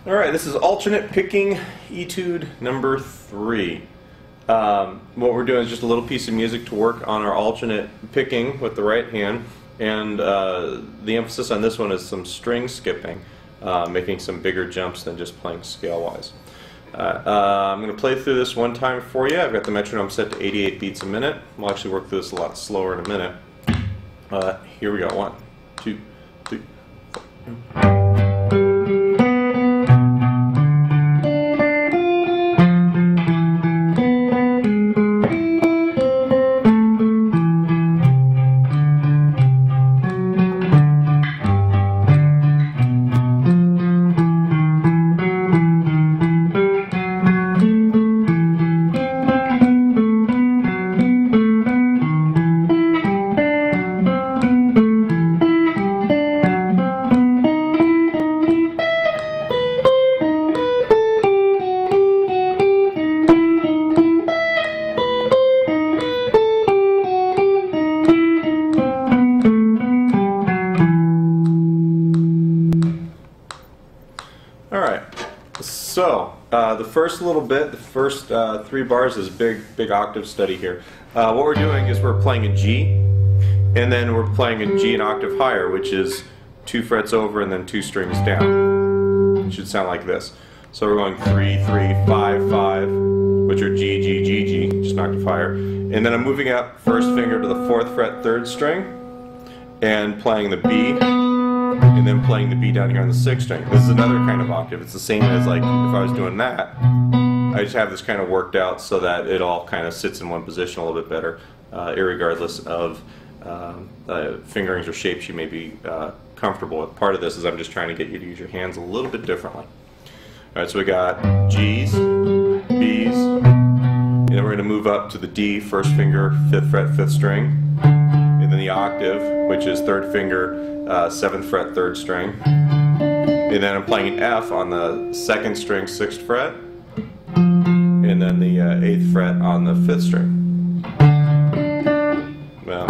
Alright, this is alternate picking etude number 3. What we're doing is just a little piece of music to work on our alternate picking with the right hand, and the emphasis on this one is some string skipping, making some bigger jumps than just playing scale-wise. I'm going to play through this one time for you. I've got the metronome set to 88 beats a minute. We'll actually work through this a lot slower in a minute. Here we go. 1, 2, 3, 4. Alright, so the first little bit, the first 3 bars is big octave study here. What we're doing is we're playing a G, and then we're playing a G an octave higher, which is 2 frets over and then 2 strings down. It should sound like this. So we're going 3, 3, 5, 5, which are G, G, G, G, just an octave higher. And then I'm moving up first finger to the 4th fret 3rd string, and playing the B, and then playing the B down here on the 6th string. This is another kind of octave. It's the same as like if I was doing that. I just have this kind of worked out so that it all kind of sits in one position a little bit better, irregardless of fingerings or shapes you may be comfortable with. Part of this is I'm just trying to get you to use your hands a little bit differently. Alright, so we got G's, B's, and then we're going to move up to the D, 1st finger, 5th fret, 5th string, and then the octave, which is 3rd finger, 7th fret, 3rd string, and then I'm playing an F on the 2nd string, 6th fret, and then the 8th fret on the 5th string. Well,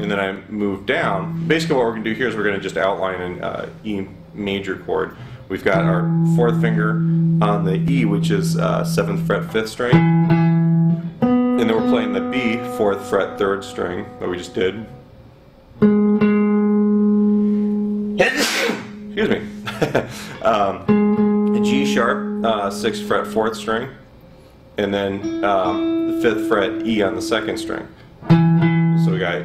and then I move down. Basically what we're going to do here is we're going to just outline an E major chord. We've got our 4th finger on the E, which is 7th fret, 5th string, and then we're playing the B, 4th fret, 3rd string, that we just did. Excuse me. A G sharp, 6th fret, 4th string, and then the 5th fret E on the 2nd string. So we got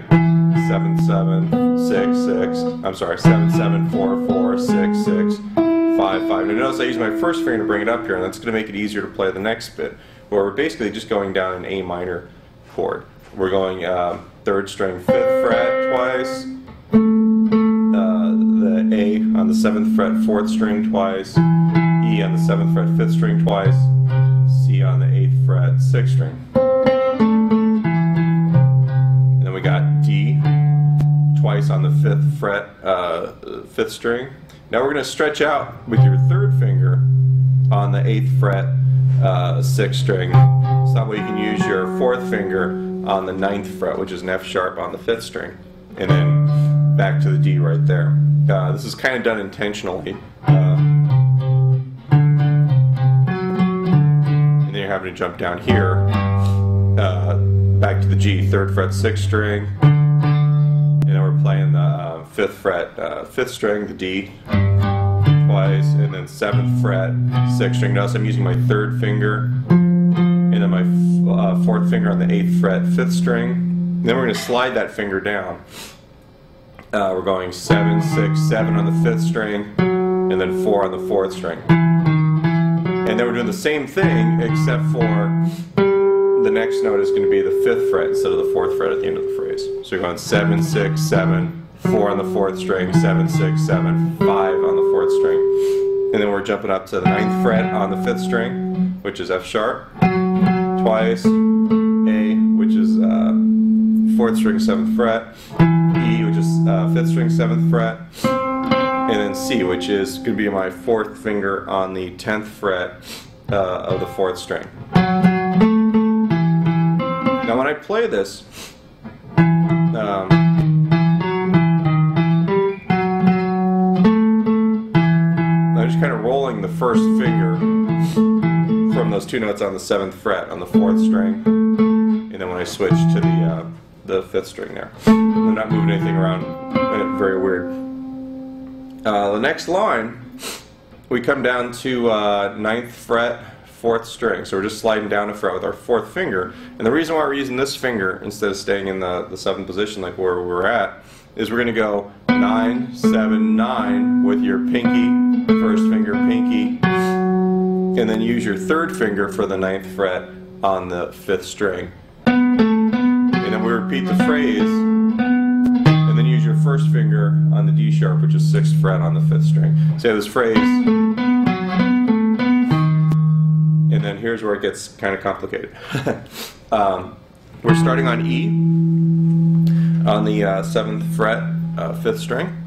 7, 7, 6, 6. I'm sorry, 7, 7, 4, 4, 6, 6, 5, 5. Now notice I use my first finger to bring it up here, and that's going to make it easier to play the next bit, where we're basically just going down an A minor chord. We're going 3rd string, 5th fret twice, the A on the 7th fret, 4th string twice, E on the 7th fret, 5th string twice, C on the 8th fret, 6th string. And then we got D twice on the 5th fret, 5th string. Now we're going to stretch out with your 3rd finger on the 8th fret, 6th string. So that way you can use your 4th finger on the 9th fret, which is an F sharp on the 5th string, and then back to the D right there. This is kind of done intentionally. And then you're having to jump down here, back to the G, 3rd fret, 6th string, and then we're playing the 5th fret, 5th string, the D, twice, and then 7th fret, 6th string. Notice I'm using my 3rd finger, and then my 4th finger on the 8th fret, 5th string. And then we're going to slide that finger down. We're going 7, 6, 7 on the 5th string, and then 4 on the 4th string. And then we're doing the same thing, except for the next note is going to be the 5th fret instead of the 4th fret at the end of the phrase. So you're going 7, 6, 7, 4 on the 4th string, 7, 6, 7, 5 on the 4th string. And then we're jumping up to the 9th fret on the 5th string, which is F sharp, twice, A, which is 4th string, 7th fret, E, which is 5th string, 7th fret, and then C, which is going to be my 4th finger on the 10th fret of the 4th string. Now when I play this, just kind of rolling the first finger from those two notes on the 7th fret on the 4th string, and then when I switch to the 5th string there, I'm not moving anything around. Very weird. The next line, we come down to 9th fret, 4th string. So we're just sliding down a fret with our 4th finger. And the reason why we're using this finger instead of staying in the 7th position like where we're at is we're going to go 9, 7, 9 with your pinky, first finger, pinky, and then use your 3rd finger for the 9th fret on the 5th string. And then we repeat the phrase, and then use your 1st finger on the D sharp, which is 6th fret on the 5th string. So you have this phrase, and then here's where it gets kind of complicated. We're starting on E on the 7th fret, 5th string.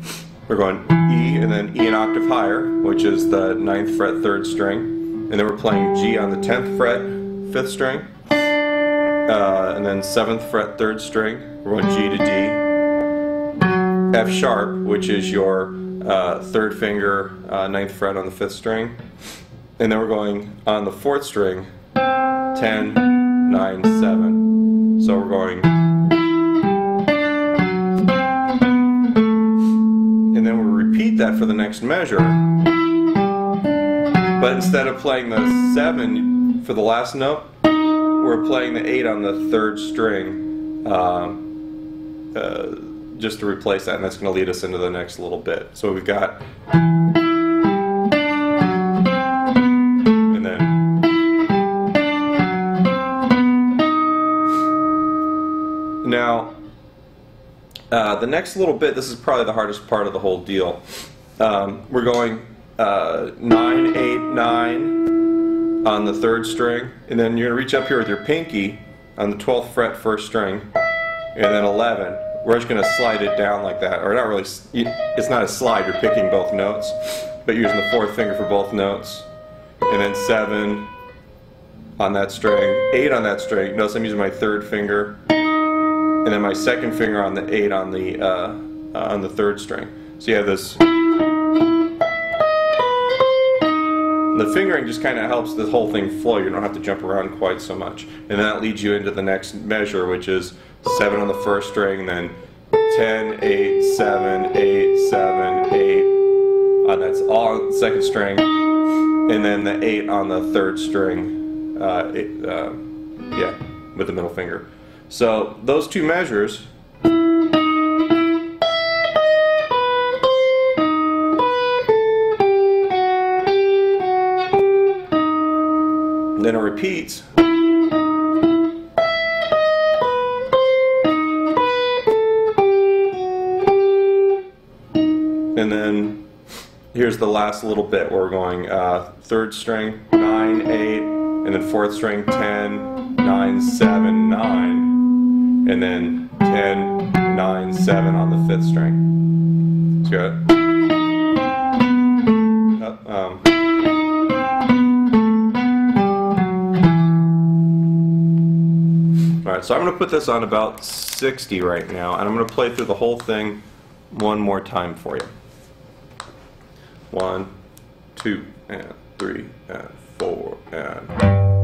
We're going E and then E an octave higher, which is the 9th fret, 3rd string. And then we're playing G on the 10th fret, 5th string. And then 7th fret, 3rd string. We're going G to D. F sharp, which is your 3rd finger, 9th fret on the 5th string. And then we're going on the 4th string, 10, 9, 7. So we're going, and then we'll repeat that for the next measure. But instead of playing the 7 for the last note, we're playing the 8 on the 3rd string, just to replace that, and that's going to lead us into the next little bit. So we've got, and then, now the next little bit, this is probably the hardest part of the whole deal. We're going 9, 8, 9 on the 3rd string, and then you're going to reach up here with your pinky on the 12th fret, 1st string, and then 11. We're just going to slide it down like that, or not really, it's not a slide, you're picking both notes, but you're using the 4th finger for both notes, and then 7 on that string, 8 on that string. Notice I'm using my 3rd finger, and then my 2nd finger on the 8 on the 3rd string. So you have this. The fingering just kind of helps the whole thing flow. You don't have to jump around quite so much. And that leads you into the next measure, which is 7 on the 1st string, then 10, 8, 7, 8, 7, 8. That's all on the 2nd string. And then the 8 on the 3rd string, yeah, with the middle finger. So those two measures, then it repeats. And then here's the last little bit where we're going 3rd string, 9, 8, and then 4th string, 10, 9, 7, 9, and then 10, 9, 7 on the 5th string. So you got Alright, so I'm going to put this on about 60 right now, and I'm going to play through the whole thing one more time for you. 1, 2, and 3, and 4, and...